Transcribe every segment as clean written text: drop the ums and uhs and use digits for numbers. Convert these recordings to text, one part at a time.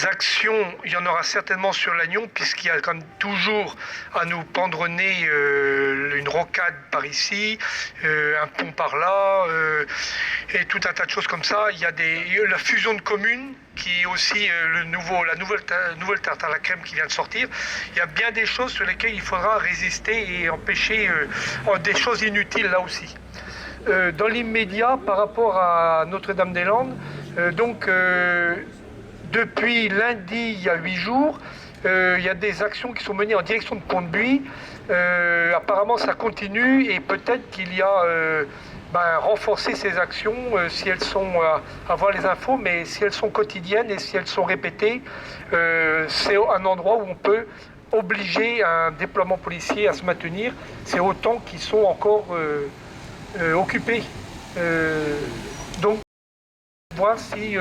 actions, il y en aura certainement sur Lannion, puisqu'il y a quand même toujours à nous pendre au nez une rocade par ici, un pont par là, et tout un tas de choses comme ça. Il y a la fusion de communes, qui est aussi la nouvelle tarte à la crème qui vient de sortir. Il y a bien des choses sur lesquelles il faudra résister et empêcher des choses inutiles là aussi. Dans l'immédiat, par rapport à Notre-Dame-des-Landes, depuis lundi, il y a 8 jours, il y a des actions qui sont menées en direction de Pont-de-Buis. Apparemment, ça continue et peut-être qu'il y a renforcer ces actions si elles sont, avoir les infos, mais si elles sont quotidiennes et si elles sont répétées, c'est un endroit où on peut obliger un déploiement policier à se maintenir. C'est autant qu'ils sont encore occupés. Donc, voir si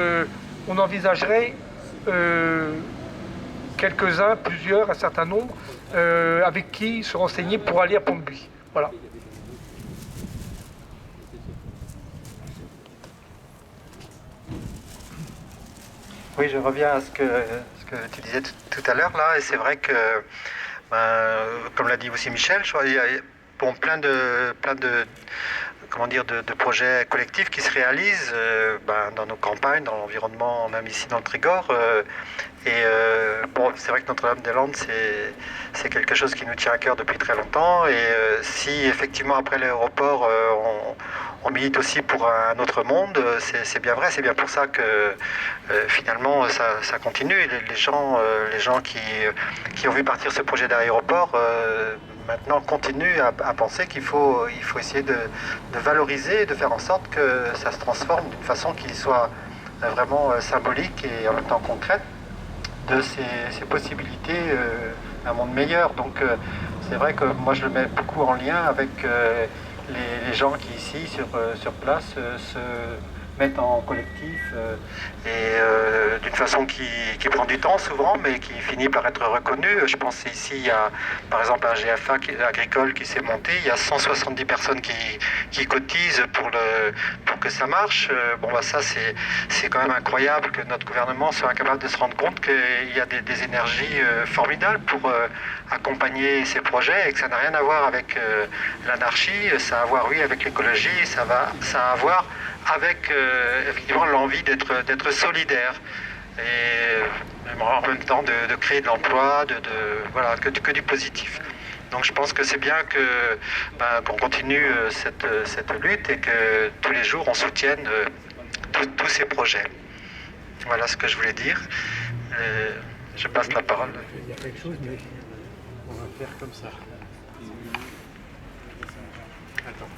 on envisagerait quelques-uns, plusieurs, un certain nombre, avec qui se renseigner pour aller à Pont-de-Buis. Voilà. Oui, je reviens à ce que tu disais tout à l'heure là, et c'est vrai que, comme l'a dit aussi Michel, il y a plein de comment dire, de projets collectifs qui se réalisent dans nos campagnes, dans l'environnement, même ici dans le Trégor. C'est vrai que Notre-Dame-des-Landes, c'est quelque chose qui nous tient à cœur depuis très longtemps. Et si effectivement après l'aéroport, on milite aussi pour un autre monde, c'est bien vrai. C'est bien pour ça que finalement ça continue. Les gens qui ont vu partir ce projet d'aéroport maintenant continuent à penser qu'il faut essayer de valoriser, de faire en sorte que ça se transforme d'une façon qui soit vraiment symbolique et en même temps concrète de ces possibilités d'un monde meilleur. Donc c'est vrai que moi je le mets beaucoup en lien avec les gens qui ici sur place se mettent en collectif d'une façon qui prend du temps souvent, mais qui finit par être reconnue. Je pense ici, il y a par exemple un GFA agricole qui s'est monté, il y a 170 personnes qui cotisent pour que ça marche. Ça c'est quand même incroyable que notre gouvernement soit incapable de se rendre compte qu'il y a des énergies formidables pour accompagner ces projets et que ça n'a rien à voir avec l'anarchie, ça a à voir, oui, avec l'écologie, ça a à voir avec effectivement l'envie d'être solidaire et en même temps de créer de l'emploi, que du positif. Donc je pense que c'est bien qu'on continue cette lutte et que tous les jours on soutienne tous ces projets. Voilà ce que je voulais dire. Je passe la parole. Il y a quelque chose, mais on va faire comme ça. Attends.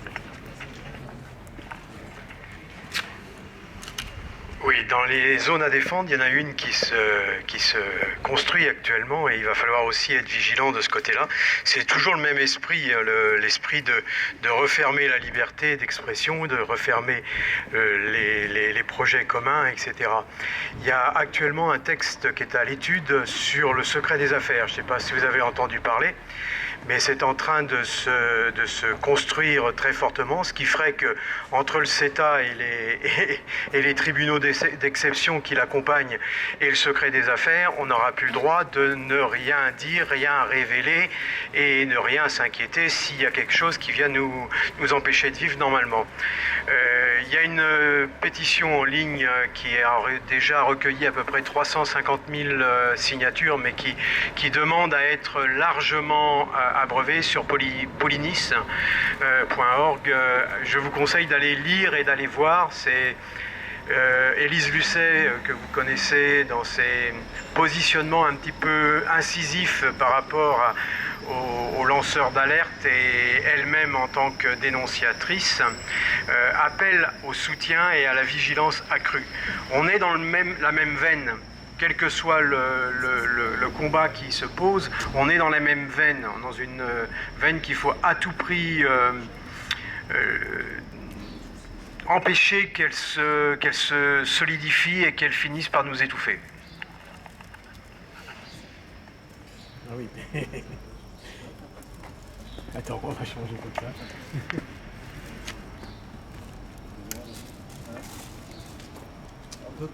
Oui, dans les zones à défendre, il y en a une qui se construit actuellement et il va falloir aussi être vigilant de ce côté-là. C'est toujours le même esprit, l'esprit de refermer la liberté d'expression, de refermer les projets communs, etc. Il y a actuellement un texte qui est à l'étude sur le secret des affaires. Je ne sais pas si vous avez entendu parler, mais c'est en train de se construire très fortement, ce qui ferait que entre le CETA et les tribunaux d'exception qui l'accompagnent et le secret des affaires, on n'aura plus le droit de ne rien dire, rien révéler et ne rien s'inquiéter s'il y a quelque chose qui vient nous empêcher de vivre normalement. Il y a une pétition en ligne qui a déjà recueilli à peu près 350 000 signatures, mais qui demande à être largement abreuvé sur polynis.org. Je vous conseille d'aller lire et d'aller voir. C'est Élise Lucet, que vous connaissez dans ses positionnements un petit peu incisifs par rapport aux lanceurs d'alerte, et elle-même en tant que dénonciatrice, appelle au soutien et à la vigilance accrue. On est dans la même veine. Quel que soit le combat qui se pose, on est dans la même veine, dans une veine qu'il faut à tout prix empêcher qu'elle se solidifie et qu'elle finisse par nous étouffer. Ah oui. Attends, on va changer comme ça.